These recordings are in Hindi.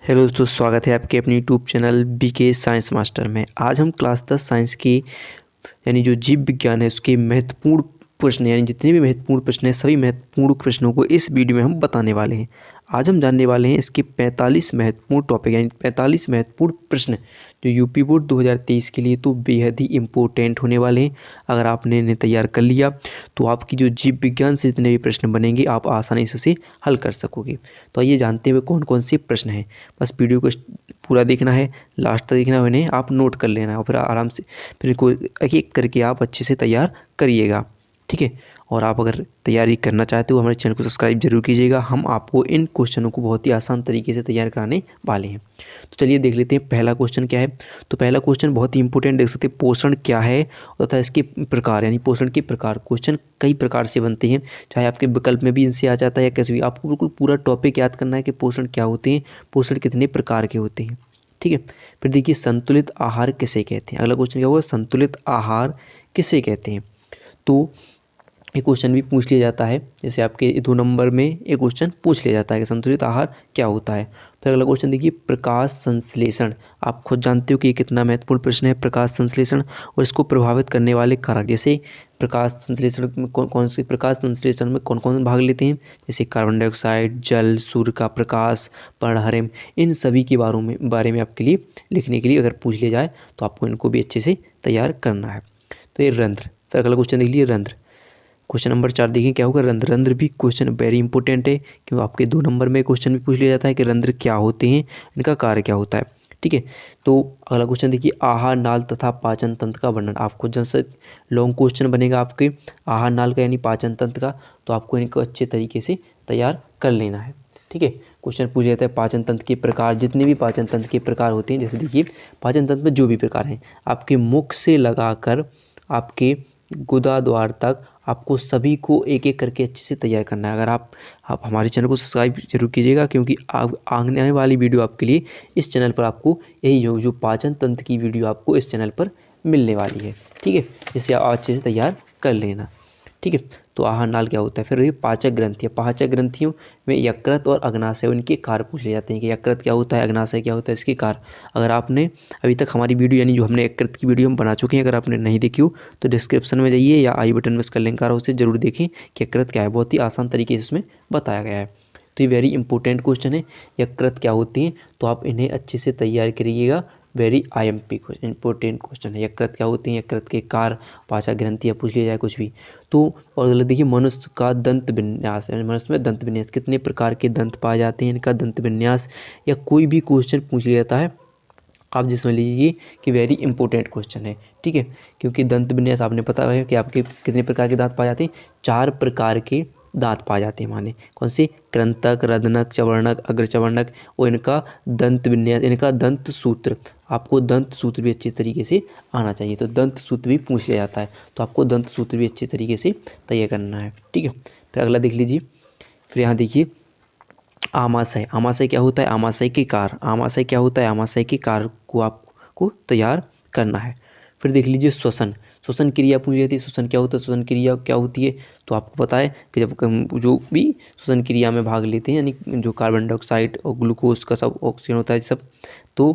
हेलो दोस्तों, स्वागत है आपके अपने YouTube channel B K science master में। आज हम क्लास 10 साइंस की यानी जो जीव विज्ञान है उसके महत्वपूर्ण प्रश्न यानी जितने भी महत्वपूर्ण प्रश्न हैं सभी महत्वपूर्ण प्रश्नों को इस वीडियो में हम बताने वाले हैं। आज हम जानने वाले हैं इसके 45 महत्वपूर्ण टॉपिक यानी 45 महत्वपूर्ण प्रश्न जो यूपी बोर्ड 2023 के लिए तो बेहद ही इम्पोर्टेंट होने वाले हैं। अगर आपने इन्हें तैयार कर लिया तो आपकी जो जीव विज्ञान से जितने भी प्रश्न बनेंगे आप आसानी से उसे हल कर सकोगे। तो आइए जानते हुए कौन कौन से प्रश्न हैं। बस वीडियो को पूरा देखना है, लास्ट तक देखना है, उन्हें आप नोट कर लेना है और फिर आराम से फिर इनको एक एक करके आप अच्छे से तैयार करिएगा, ठीक है। और आप अगर तैयारी करना चाहते हो हमारे चैनल को सब्सक्राइब जरूर कीजिएगा। हम आपको इन क्वेश्चनों को बहुत ही आसान तरीके से तैयार कराने वाले हैं। तो चलिए देख लेते हैं पहला क्वेश्चन क्या है। तो पहला क्वेश्चन बहुत ही इंपॉर्टेंट, देख सकते हैं पोषण क्या है तथा इसके प्रकार यानी पोषण के प्रकार। क्वेश्चन कई प्रकार से बनते हैं, चाहे आपके विकल्प में भी इनसे आ जाता है या कैसे भी। आपको बिल्कुल पूरा टॉपिक याद करना है कि पोषण क्या होते हैं, पोषण कितने प्रकार के होते हैं, ठीक है। फिर देखिए संतुलित आहार किसे कहते हैं। अगला क्वेश्चन क्या हुआ, संतुलित आहार किसे कहते हैं। तो एक क्वेश्चन भी पूछ लिया जाता है, जैसे आपके 2 नंबर में एक क्वेश्चन पूछ लिया जाता है कि संतुलित आहार क्या होता है। फिर अगला क्वेश्चन देखिए प्रकाश संश्लेषण। आप खुद जानते हो कि ये कितना महत्वपूर्ण प्रश्न है प्रकाश संश्लेषण और इसको प्रभावित करने वाले कारक। जैसे प्रकाश संश्लेषण में कौन से प्रकाश संश्लेषण में कौन कौन भाग लेते हैं, जैसे कार्बन डाइऑक्साइड, जल, सूर्य का प्रकाश, पर्णहरिम, इन सभी के बारे में आपके लिए लिखने के लिए अगर पूछ लिया जाए तो आपको इनको भी अच्छे से तैयार करना है। तो ये रंध्र। फिर अगला क्वेश्चन देख लीजिए रंध्र। क्वेश्चन नंबर 4 देखिए क्या होगा, रंध्र। रंध्र भी क्वेश्चन वेरी इंपॉर्टेंट है क्योंकि आपके 2 नंबर में क्वेश्चन भी पूछ लिया जाता है कि रंध्र क्या होते हैं, इनका कार्य क्या होता है, ठीक है। तो अगला क्वेश्चन देखिए आहार नाल तथा पाचन तंत्र का वर्णन। आपको जैसे लॉन्ग क्वेश्चन बनेगा आपके आहार नाल का यानी पाचन तंत्र का, तो आपको इनको अच्छे तरीके से तैयार कर लेना है, ठीक है। क्वेश्चन पूछ जाता है पाचन तंत्र के प्रकार। जितने भी पाचन तंत्र के प्रकार होते हैं, जैसे देखिए पाचन तंत्र में जो भी प्रकार हैं, आपके मुख से लगाकर आपके गुदा द्वार तक आपको सभी को एक एक करके अच्छे से तैयार करना है। अगर आप हमारे चैनल को सब्सक्राइब जरूर कीजिएगा क्योंकि आने वाली वीडियो आपके लिए इस चैनल पर आपको यही जो पाचन तंत्र की वीडियो आपको इस चैनल पर मिलने वाली है, ठीक है। जिससे आप अच्छे से तैयार कर लेना, ठीक है। तो आहार नाल क्या होता है। फिर ये पाचक ग्रंथियाँ। पाचक ग्रंथियों में यकृत और अग्नाशय उनके कार्य पूछ ले जाते हैं कि यकृत क्या होता है, अग्नाशय क्या होता है, इसके कार्य। अगर आपने अभी तक हमारी वीडियो यानी जो हमने यकृत की वीडियो हम बना चुके हैं, अगर आपने नहीं देखी हो तो डिस्क्रिप्शन में जाइए या आई बटन में इसका लिंक आ रहा है, उससे जरूर देखें कि यकृत क्या है। बहुत ही आसान तरीके से इसमें बताया गया है। तो ये वेरी इंपॉर्टेंट क्वेश्चन है, यकृत क्या होती हैं, तो आप इन्हें अच्छे से तैयार करिएगा। Very IMP question, important question है। यकृत क्या होती हैं, यकृत के कार्य, पाचक ग्रंथियाँ पूछ लिया जाए कुछ भी तो। और देखिए मनुष्य का दंत विन्यास, मनुष्य में दंत विन्यास, कितने प्रकार के दंत पाए जाते हैं, इनका दंत विन्यास, या कोई भी क्वेश्चन पूछ लिया जाता है आप जिसमें लीजिए कि वेरी इंपॉर्टेंट क्वेश्चन है, ठीक है। क्योंकि दंत विन्यास आपने पता है कि आपके कितने प्रकार के दांत पाए जाते हैं, 4 प्रकार के दांत पाए जाते हैं। माने कौन से, कृंतक, रदनक, चवर्णक, अग्रचवर्णक, और इनका दंत विन्यास, इनका दंत सूत्र। आपको दंत सूत्र भी अच्छे तरीके से आना चाहिए, तो दंत सूत्र भी पूछ लिया जाता है, तो आपको दंत सूत्र भी अच्छे तरीके से तैयार करना है, ठीक है। फिर अगला देख लीजिए। फिर यहाँ देखिए आमाशय। आमाशय क्या होता है, आमाशय के कार्य। आमाशय क्या होता है, आमाशय के कार्य को आपको तैयार करना है। फिर देख लीजिए श्वसन। श्वसन क्रिया पूछी जाती है, श्वसन क्या होता है, श्वसन क्रिया क्या होती है, तो आपको पता है कि जब जो भी श्वसन क्रिया में भाग लेते हैं यानी जो कार्बन डाइऑक्साइड और ग्लूकोज का सब ऑक्सीजन होता है सब, तो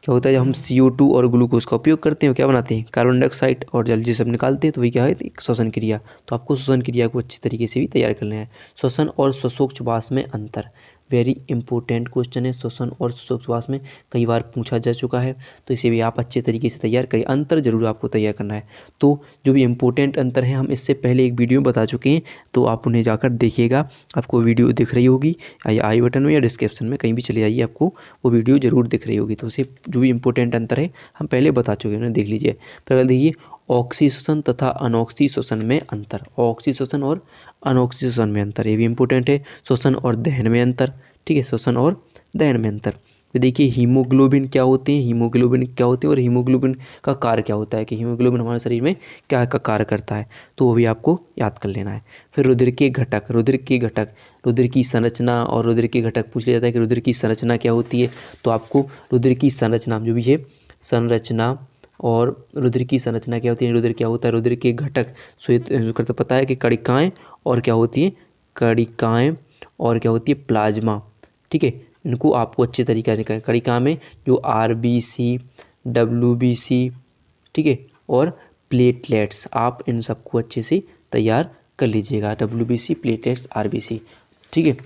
क्या होता है जब हम CO2 और ग्लूकोज का उपयोग करते हैं क्या बनाते हैं, कार्बन डाइऑक्साइड और जल ये सब निकालते हैं, तो वही क्या है, एक श्वसन क्रिया। तो आपको श्वसन क्रिया को अच्छी तरीके से भी तैयार करना है। श्वसन और श्वासोच्छ्वास में अंतर, वेरी इंपॉर्टेंट क्वेश्चन है। श्वसन और श्वासोच्छ्वास में कई बार पूछा जा चुका है, तो इसे भी आप अच्छे तरीके से तैयार करिए। अंतर जरूर आपको तैयार करना है। तो जो भी इंपॉर्टेंट अंतर है हम इससे पहले एक वीडियो में बता चुके हैं, तो आप उन्हें जाकर देखिएगा। आपको वीडियो दिख रही होगी या आई बटन में या डिस्क्रिप्शन में कहीं भी चले जाइए, आपको वो वीडियो जरूर दिख रही होगी। तो उसे जो भी इंपॉर्टेंट अंतर है हम पहले बता चुके हैं, उन्हें देख लीजिए। फिर अगर देखिए ऑक्सी श्वसन तथा अनॉक्सी श्वसन में अंतर। ऑक्सी श्वसन और अनॉक्सी श्वसन में अंतर, ये भी इंपॉर्टेंट है। श्वसन और दहन में अंतर, ठीक है, श्वसन और दहन में अंतर। तो देखिए हीमोग्लोबिन क्या होते हैं, हीमोग्लोबिन क्या होते हैं और हीमोग्लोबिन का कार्य क्या होता है कि हीमोग्लोबिन हमारे शरीर में क्या का कार्य करता है, तो वो भी आपको याद कर लेना है। फिर रुधिर के घटक। रुधिर के घटक, रुधिर की संरचना और रुधिर के घटक पूछ लिया जाता है कि रुधिर की संरचना क्या होती है, तो आपको रुधिर की संरचना जो भी है, संरचना और रुधिर की संरचना क्या होती है, रुधिर क्या होता है, रुधिर के घटक श्वेत तो पता है कि कणिकाएँ और क्या होती हैं, कणिकाएँ और क्या होती है प्लाज्मा, ठीक है। इनको आपको अच्छे तरीके से तरीका में जो RBC, WBC, ठीक है, और प्लेटलेट्स, आप इन सबको अच्छे से तैयार कर लीजिएगा। WBC, प्लेटलेट्स, RBC, ठीक है,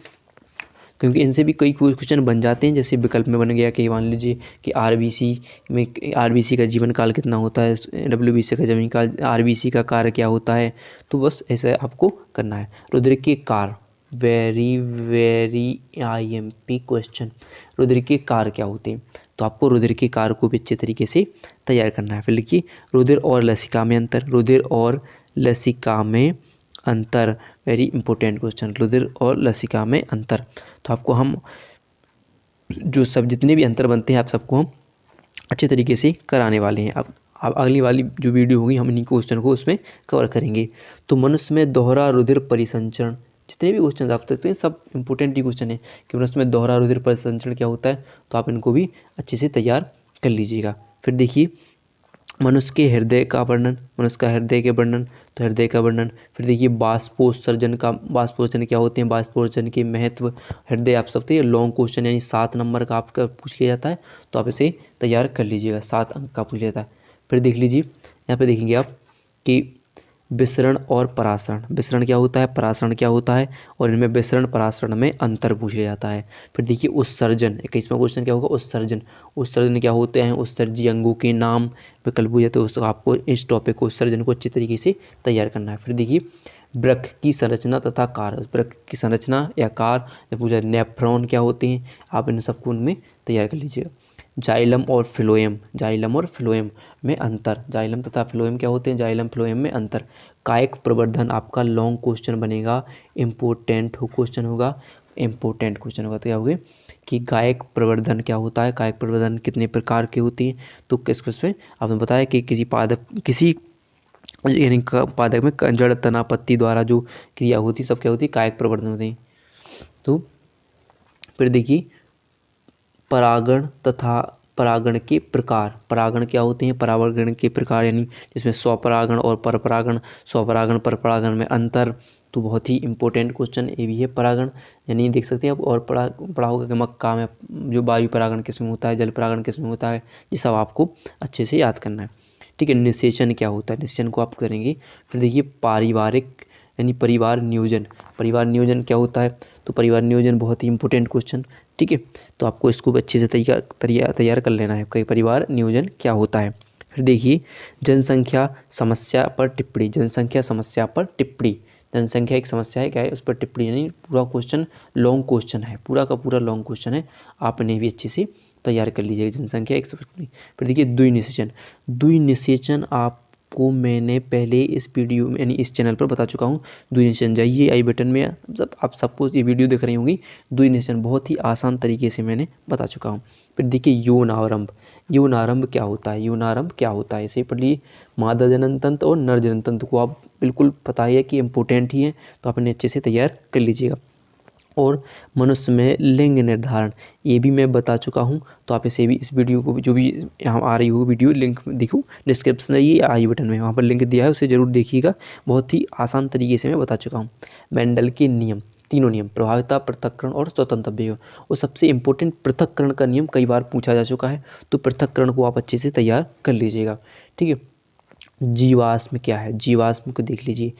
क्योंकि इनसे भी कई क्वेश्चन बन जाते हैं। जैसे विकल्प में बन गया कि मान लीजिए कि RBC का जीवन काल कितना होता है, WBC का जीवन काल, RBC का कार्य क्या होता है। तो बस ऐसे आपको करना है। रुद्रिक कार, वेरी वेरी IMP क्वेश्चन। रुद्रिक कार क्या होते हैं, तो आपको रुद्रिक कार को भी अच्छे तरीके से तैयार करना है। फिर लिखिए रुधिर और लसिका में अंतर, रुधिर और लसिका में अंतर, वेरी इंपॉर्टेंट क्वेश्चन, रुधिर और लसिका में अंतर। तो आपको हम जो सब जितने भी अंतर बनते हैं आप सबको हम अच्छे तरीके से कराने वाले हैं। अब अगली वाली जो वीडियो होगी हम इन्हीं क्वेश्चन को उसमें कवर करेंगे। तो मनुष्य में दोहरा रुधिर परिसंचरण, जितने भी क्वेश्चन आप सकते हैं सब इंपॉर्टेंट ही क्वेश्चन है कि मनुष्य में दोहरा रुधिर परिसंचरण क्या होता है, तो आप इनको भी अच्छे से तैयार कर लीजिएगा। फिर देखिए मनुष्य के हृदय का वर्णन, मनुष्य का हृदय के वर्णन, तो हृदय का वर्णन। फिर देखिए बाष्पोत्सर्जन क्या होते हैं, बाष्पोत्सर्जन के महत्व, हृदय आप सकते हैं लॉन्ग क्वेश्चन यानी 7 नंबर का आपका पूछ लिया जाता है, तो आप इसे तैयार कर लीजिएगा, 7 अंक का पूछ लिया जाता है। फिर देख लीजिए यहाँ पे देखेंगे आप कि विसरण और परासरण, विसरण क्या होता है, परासरण क्या होता है, और इनमें विसरण परासरण में अंतर पूछ लिया जाता है। फिर देखिए उत्सर्जन, 21वां क्वेश्चन क्या होगा, उत्सर्जन, उत्सर्जन क्या होते हैं, उत्सर्जी अंगों के नाम, विकल्प पूछ जाते हैं, तो आपको इस टॉपिक को उत्सर्जन को अच्छी तरीके से तैयार करना है। फिर देखिए वृक्क की संरचना तथा कार्य, वृक्क की संरचना या कार्य पूछा, नेफ्रॉन क्या होते हैं, आप इन सबको उनमें तैयार कर लीजिएगा। जाइलम और फ्लोएम, जाइलम और फ्लोएम में अंतर, जाइलम तथा फ्लोएम क्या होते हैं, जाइलम फ्लोएम में अंतर। कायिक प्रवर्धन आपका लॉन्ग क्वेश्चन बनेगा, इम्पोर्टेंट क्वेश्चन होगा, इम्पोर्टेंट क्वेश्चन होगा। तो क्या होगा कि कायिक प्रवर्धन क्या होता है, कायिक प्रवर्धन कितने प्रकार के होती हैं, तो किस किस में आपने बताया कि किसी यानी पादप में जड़ तना पत्ती द्वारा जो क्रिया होती सब क्या होती है, कायिक प्रवर्धन होती है। तो फिर देखिए परागण तथा परागण के प्रकार, परागण क्या होते हैं, परागण के प्रकार यानी जिसमें स्वपरागण और परपरागण, स्वपरागण परपरागण में अंतर। तो बहुत ही इंपॉर्टेंट क्वेश्चन ये भी है परागण, यानी देख सकते हैं आप, और पढ़ा होगा कि मक्का में जो वायु परागण किसमें होता है, जल परागण किसमें होता है, ये सब आपको अच्छे से याद करना है, ठीक है। निषेचन क्या होता है, निषेचन को आप करेंगे। फिर देखिए पारिवारिक यानी परिवार नियोजन, परिवार नियोजन क्या होता है, तो परिवार नियोजन बहुत ही इंपॉर्टेंट क्वेश्चन, ठीक है। तो आपको इसको अच्छे से तैयार कर लेना है कि परिवार नियोजन क्या होता है। फिर देखिए जनसंख्या समस्या पर टिप्पणी, जनसंख्या समस्या पर टिप्पणी, जनसंख्या एक समस्या है क्या है, उस पर टिप्पणी, यानी पूरा क्वेश्चन लॉन्ग क्वेश्चन है, पूरा का पूरा लॉन्ग क्वेश्चन है, आप इन्हें भी अच्छे से तैयार कर लीजिएगा, जनसंख्या एक टिप्पणी। फिर देखिए द्विनिषेचन, द्विनिषेचन आपको मैंने पहले इस वीडियो में यानी इस चैनल पर बता चुका हूँ। द्विनिषेचन जाइए आई बटन में, जब आप सबको ये वीडियो देख रही होंगी, द्विनिषेचन बहुत ही आसान तरीके से मैंने बता चुका हूँ। फिर देखिए यौनारंभ, यौनारंभ क्या होता है, यौनारंभ क्या होता है, इसे पढ़ लिए। मादा जनन तंत्र और नर जनन तंत्र को आप बिल्कुल पता ही है कि इम्पोर्टेंट ही है, तो आप इन्हें अच्छे से तैयार कर लीजिएगा। और मनुष्य में लिंग निर्धारण, ये भी मैं बता चुका हूँ, तो आप इसे भी, इस वीडियो को भी जो भी यहाँ आ रही हो वीडियो लिंक देखो डिस्क्रिप्शन में, ये आई बटन में वहाँ पर लिंक दिया है, उसे ज़रूर देखिएगा, बहुत ही आसान तरीके से मैं बता चुका हूँ। मेंडल के नियम, तीनों नियम, प्रभाविता, पृथक्करण और स्वतंत्रता, और सबसे इंपॉर्टेंट पृथक्करण का नियम कई बार पूछा जा चुका है, तो पृथक्करण को आप अच्छे से तैयार कर लीजिएगा, ठीक है। जीवाश्म क्या है, जीवाश्म को देख लीजिए।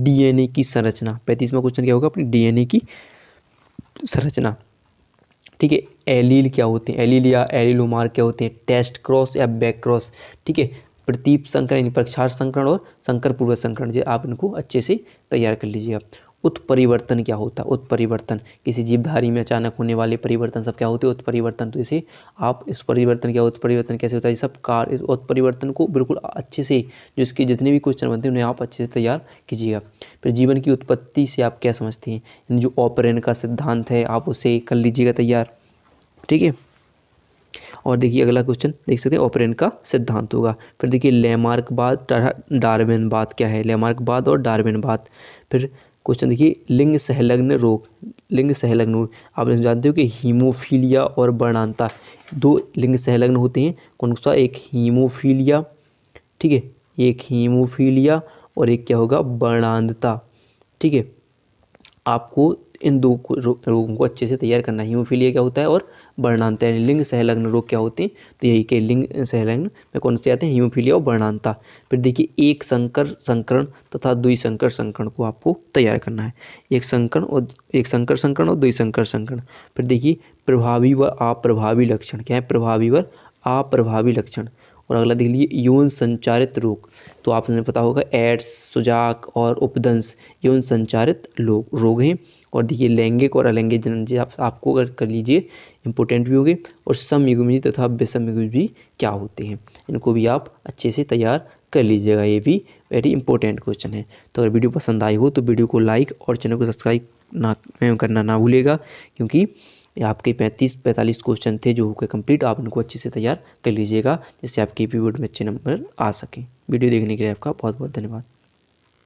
DNA की संरचना, 35वां क्वेश्चन क्या होगा अपनी, DNA की संरचना, ठीक है। एलील क्या होते हैं, एलील या एलिलोमार क्या होते हैं, टेस्ट क्रॉस या बैक क्रॉस, ठीक है। प्रतीप संकरण यानी प्रक्षार संकरण और संकर पूर्वज संकरण, जो आप इनको अच्छे से तैयार कर लीजिएगा। उत्परिवर्तन क्या होता है, उत्परिवर्तन किसी जीवधारी में अचानक होने वाले परिवर्तन सब क्या होते हैं, उत्परिवर्तन। तो इसे आप इस परिवर्तन क्या, उत्परिवर्तन कैसे होता है, ये सब कार्य, उत्परिवर्तन को बिल्कुल अच्छे से, जो इसके जितने भी क्वेश्चन बनते हैं उन्हें आप अच्छे से तैयार कीजिएगा। फिर जीवन की उत्पत्ति से आप क्या समझते हैं, यानी जो ऑपरेन का सिद्धांत है आप उसे कर लीजिएगा तैयार, ठीक है। और देखिए अगला क्वेश्चन देख सकते हैं, ऑपरेंट का सिद्धांत होगा। फिर देखिए लेमार्कवाद डार्विनवाद क्या है, लेमार्कवाद और डार्विनवाद। फिर क्वेश्चन देखिए लिंग संलग्न रोग, लिंग संलग्न रोग आप जानते हो कि हीमोफीलिया और वर्णांता, दो लिंग संलग्न होते हैं, कौन सा, एक हीमोफीलिया, ठीक है, एक हीमोफीलिया और एक क्या होगा वर्णांधता, ठीक है। आपको इन दो रोगों को अच्छे से तैयार करना है। हीमोफीलिया क्या होता है और वर्णांता यानी लिंग सहलग्न रोग क्या होते हैं, तो यही के लिंग सहलग्न में कौन से आते हैं, हीमोफीलिया और वर्णांता। फिर देखिए एक संकर संकरण तथा द्विसंकर संकरण को आपको तैयार करना है। एक संकर संकरण और द्विसंकर संकरण। फिर देखिए प्रभावी व अप्रभावी लक्षण क्या है, प्रभावी व अप्रभावी लक्षण। और अगला देख लीजिए यौन संचारित रोग, तो आपने पता होगा एड्स, सुजाक और उपदंश यौन संचारित रोग हैं। और देखिए लैंगिक और अलैंगिक जनन आपको अगर कर लीजिए इंपॉर्टेंट भी होंगे। और समयुग्मी और विषमयुग्मी भी क्या होते हैं, इनको भी आप अच्छे से तैयार कर लीजिएगा, ये भी वेरी इंपॉर्टेंट क्वेश्चन है। तो अगर वीडियो पसंद आई हो तो वीडियो को लाइक और चैनल को सब्सक्राइब करना ना भूलेगा, क्योंकि आपके 35-45 क्वेश्चन थे जो होकर कंप्लीट, आप उनको अच्छे से तैयार कर लीजिएगा जिससे आपके पीबोर्ड में अच्छे नंबर आ सकें। वीडियो देखने के लिए आपका बहुत बहुत धन्यवाद।